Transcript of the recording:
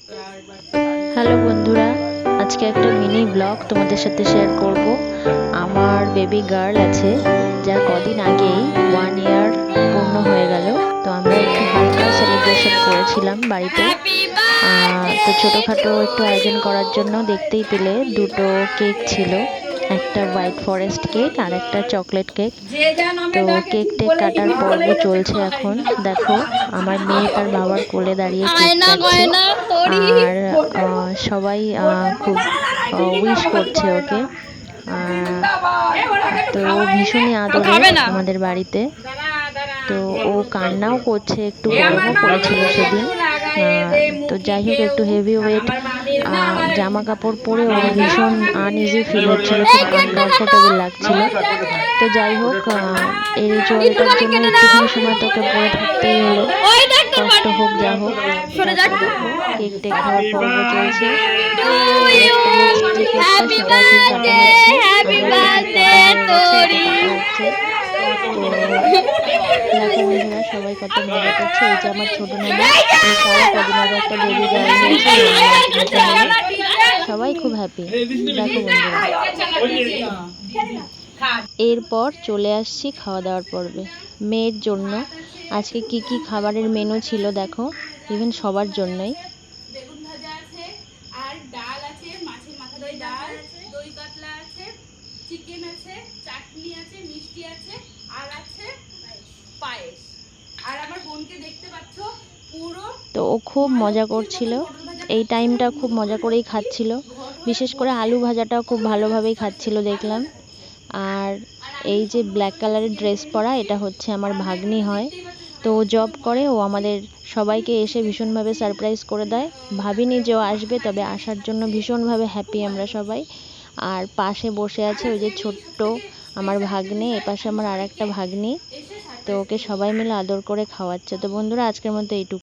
Hello বন্ধুরা, আজকে একটা মিনি ব্লগ তোমাদের সাথে শেয়ার করব। আমার বেবি গার্ল আছে, যার কদিন আগেই 1 ইয়ার পূর্ণ হয়ে গেল। তো আমরা একটু হালকা সেলিব্রেশন করেছিলাম বাড়িতে। তো ছোটোখাটো একটু আয়োজন করার জন্য দেখতেই পেলে দুটো কেক ছিল, একটা হোয়াইট ফরেস্ট কেক আর একটা চকলেট কেক। তো কেক টেক কাটার পর্ব চলছে এখন। দেখো আমার মেয়ে তার বাবার কোলে দাঁড়িয়ে কেক কাটছে, আর সবাই খুব উইশ করছে ওকে। তো ও ভীষণই আদরের আমাদের বাড়িতে। তো ও কান্নাও করছে, একটু গরমও পড়েছিল সেদিন। তো যাই হোক, একটু হেভি ওয়েট জামা কাপড় পরে ওর ভীষণ আনইজি ফিল হচ্ছিল, খুব আনকমফোর্টেবল লাগছিল। তো যাই হোক, এই রিচুয়ালটার জন্য একটুখানি সময় তোকে পরে থাকতেই হলো, কষ্ট হোক যা হোক। কেক টেক খাওয়ার পর্ব চলছে। সেটা এখন কাটা হচ্ছে। দেখো বন্ধুরা, সবাই কত মজা করছে। এই যে আমার ছোট নানা, তারও কদিন আগে একটা বেবি গার্ল হয়েছে, সবাই খুব হ্যাপি। দেখো বন্ধুরা, এরপর চলে আসছি খাওয়া দাওয়ার পর্বে। মেয়ের জন্য আজকে কি কি খাবারের মেনু ছিল দেখো, ইভেন সবার জন্যই। বেগুন ভাজা আছে, আর ডাল আছে, মাছের মাথা দিয়ে ডাল, দই কাতলা আছে, চিকেন আছে, চাটনি আছে, মিষ্টি আছে, আর আছে পায়েস। আর আমার বোনকে দেখতে পাচ্ছ পুরো। তো ও খুব মজা করছিল, এই টাইমটা খুব মজা করেই খাচ্ছিল। বিশেষ করে আলু ভাজাটাও খুব ভালোভাবেই খাচ্ছিল দেখলাম। আর এই যে ব্ল্যাক কালারের ড্রেস পরা, এটা হচ্ছে আমার ভাগ্নি হয়। তো ও জব করে, ও আমাদের সবাইকে এসে ভীষণভাবে সারপ্রাইজ করে দেয়। ভাবিনি যে ও আসবে, তবে আসার জন্য ভীষণভাবে হ্যাপি আমরা সবাই। আর পাশে বসে আছে ওই যে ছোট্ট আমার ভাগ্নে, এপাশে আমার আর একটা ভাগ্নি। তো ওকে সবাই মিলে আদর করে খাওয়াচ্ছে। তো বন্ধুরা, আজকের মতো এইটুকু।